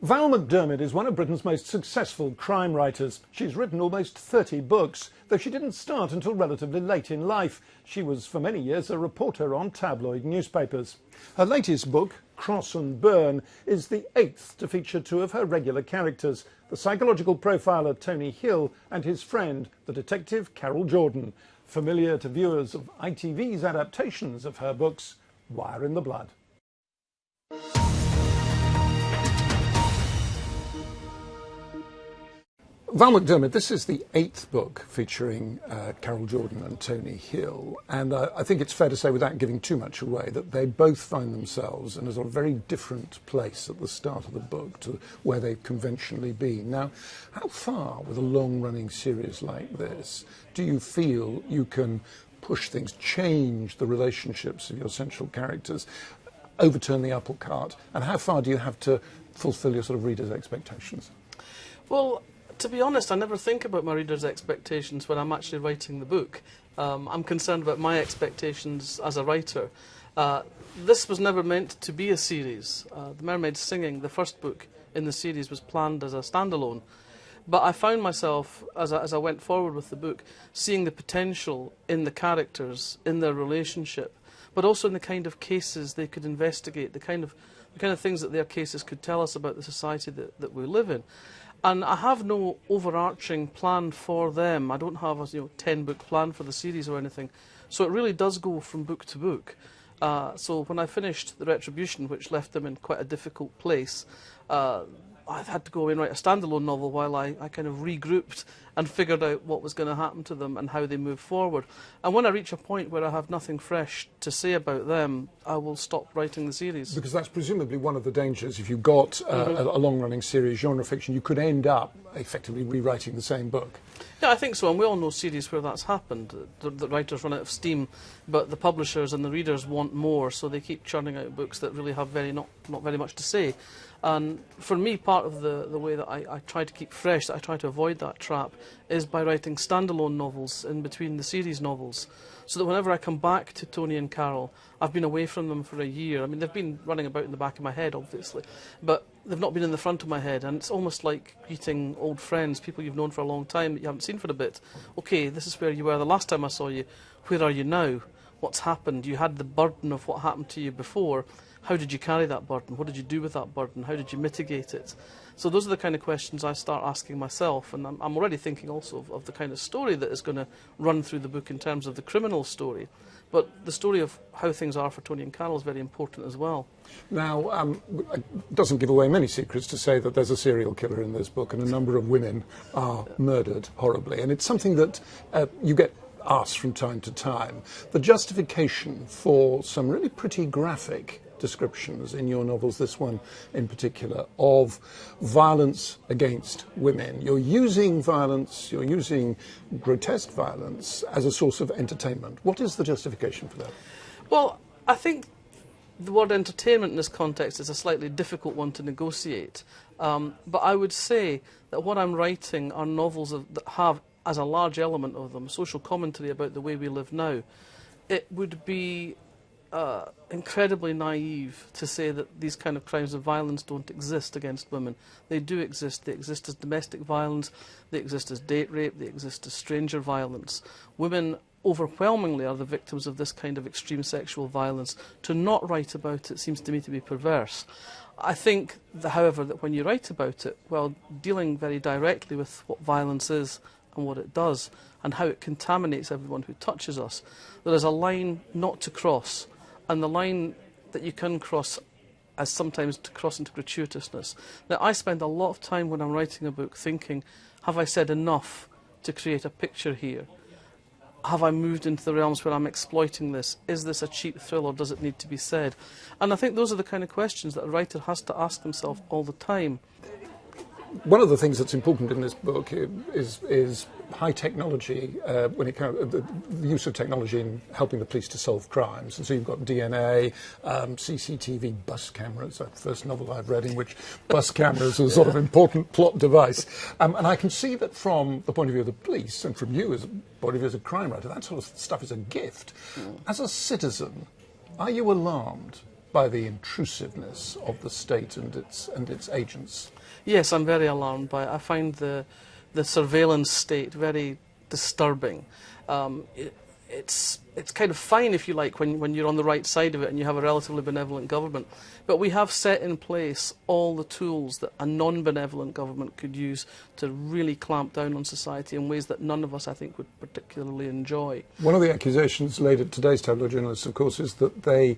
Val McDermid is one of Britain's most successful crime writers. She's written almost 30 books, though she didn't start until relatively late in life. She was for many years a reporter on tabloid newspapers. Her latest book, Cross and Burn, is the 8th to feature two of her regular characters, the psychological profiler Tony Hill and his friend, the detective Carol Jordan. Familiar to viewers of ITV's adaptations of her books, Wire in the Blood. Val McDermid, this is the 8th book featuring Carol Jordan and Tony Hill, and I think it's fair to say, without giving too much away, that they both find themselves in a sort of very different place at the start of the book to where they've conventionally been. Now, how far, with a long-running series like this, do you feel you can push things, change the relationships of your central characters, overturn the apple cart, and how far do you have to fulfil your sort of readers' expectations? Well, to be honest, I never think about my readers' expectations when I'm actually writing the book. I'm concerned about my expectations as a writer. This was never meant to be a series. The Mermaid Singing, the first book in the series, was planned as a standalone. But I found myself, as I went forward with the book, seeing the potential in the characters, in their relationship, but also in the kind of cases they could investigate, the kind of things that their cases could tell us about the society that we live in. And I have no overarching plan for them. I don't have a 10-book plan for the series or anything. So it really does go from book to book. So when I finished The Retribution, which left them in quite a difficult place, I had to go away and write a standalone novel while I kind of regrouped and figured out what was going to happen to them and how they move forward. And when I reach a point where I have nothing fresh to say about them, I will stop writing the series. Because that's presumably one of the dangers. If you've got a long-running series, genre fiction, you could end up effectively rewriting the same book. Yeah, I think so, and we all know series where that's happened. The writers run out of steam, but the publishers and the readers want more, so they keep churning out books that really have not very much to say. And for me, part of the way that I try to keep fresh, that I try to avoid that trap, is by writing standalone novels in between the series novels, so that whenever I come back to Tony and Carol, I've been away from them for a year. I mean, they've been running about in the back of my head, obviously, but they've not been in the front of my head, and it's almost like greeting old friends, people you've known for a long time that you haven't seen for a bit. Okay, this is where you were the last time I saw you. Where are you now? What's happened? You had the burden of what happened to you before. How did you carry that burden? What did you do with that burden? How did you mitigate it? So those are the kind of questions I start asking myself, and I'm already thinking also of the kind of story that is going to run through the book in terms of the criminal story. But the story of how things are for Tony and Carol is very important as well. Now, it doesn't give away many secrets to say that there's a serial killer in this book, and a number of women are murdered horribly. And it's something that you get asked from time to time. The justification for some really pretty graphic descriptions in your novels, this one in particular, of violence against women. You're using violence, you're using grotesque violence as a source of entertainment. What is the justification for that? Well, I think the word entertainment in this context is a slightly difficult one to negotiate. But I would say that what I'm writing are novels that have, as a large element of them, social commentary about the way we live now. It would be incredibly naive to say that these kind of crimes of violence don't exist against women. They do exist. They exist as domestic violence, they exist as date rape, they exist as stranger violence. Women overwhelmingly are the victims of this kind of extreme sexual violence. To not write about it seems to me to be perverse. I think, however, that when you write about it, well, dealing very directly with what violence is and what it does and how it contaminates everyone who touches us, there is a line not to cross. And the line that you can cross as sometimes to cross into gratuitousness. Now, I spend a lot of time when I'm writing a book thinking, have I said enough to create a picture here? Have I moved into the realms where I'm exploiting this? Is this a cheap thrill, or does it need to be said? And I think those are the kind of questions that a writer has to ask himself all the time. One of the things that's important in this book is high technology, when it comes the use of technology in helping the police to solve crimes. And so you've got DNA, CCTV, bus cameras. That's the first novel I've read in which bus cameras are a sort of important plot device. And I can see that from the point of view of the police and from you as a point of view as a crime writer, that sort of stuff is a gift. As a citizen, are you alarmed by the intrusiveness of the state and its agents? Yes, I'm very alarmed by it. I find the surveillance state very disturbing. It's kind of fine, if you like, when you're on the right side of it and you have a relatively benevolent government. But we have set in place all the tools that a non-benevolent government could use to really clamp down on society in ways that none of us, I think, would particularly enjoy. One of the accusations laid at today's tabloid journalists, of course, is that they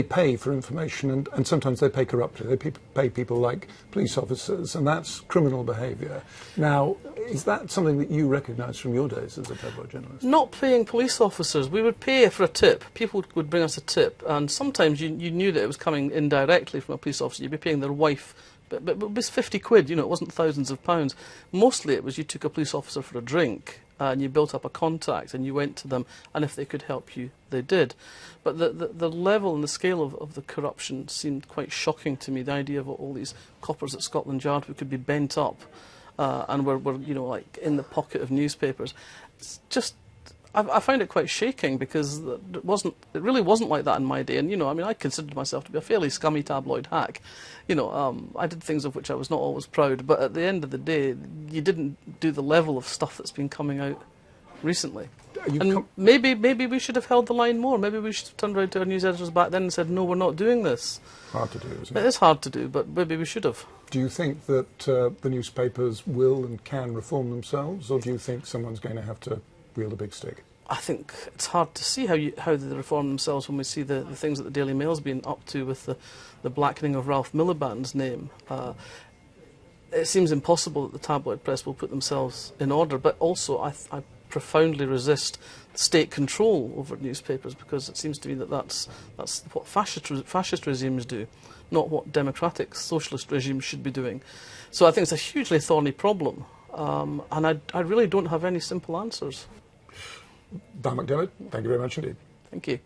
pay for information, and sometimes they pay corruptly. They pay people like police officers, and that's criminal behaviour. Now, is that something that you recognise from your days as a tabloid journalist? Not paying police officers. We would pay for a tip. People would bring us a tip, and sometimes you knew that it was coming indirectly from a police officer. You'd be paying their wife, but it was 50 quid, you know, it wasn't thousands of pounds. Mostly it was you took a police officer for a drink, and you built up a contact, and you went to them, and if they could help you, they did. But the level and the scale of the corruption seemed quite shocking to me, the idea of all these coppers at Scotland Yard who could be bent up and were, you know, like in the pocket of newspapers. It's just, I find it quite shaking, because it really wasn't like that in my day. And, you know, I mean, I considered myself to be a fairly scummy tabloid hack. You know, I did things of which I was not always proud, but at the end of the day, you didn't do the level of stuff that's been coming out recently. And maybe we should have held the line more. Maybe we should have turned around to our news editors back then and said, no, we're not doing this. Hard to do, isn't it? It is hard to do, but maybe we should have. Do you think that the newspapers will and can reform themselves, or do you think someone's going to have to wield a big stick? I think it's hard to see how they reform themselves when we see the things that the Daily Mail's been up to with the blackening of Ralph Miliband's name. It seems impossible that the tabloid press will put themselves in order, but also I profoundly resist state control over newspapers, because it seems to me that that's what fascist regimes do, not what democratic socialist regimes should be doing. So I think it's a hugely thorny problem, and I really don't have any simple answers. Dan McDermid, thank you very much indeed. Thank you.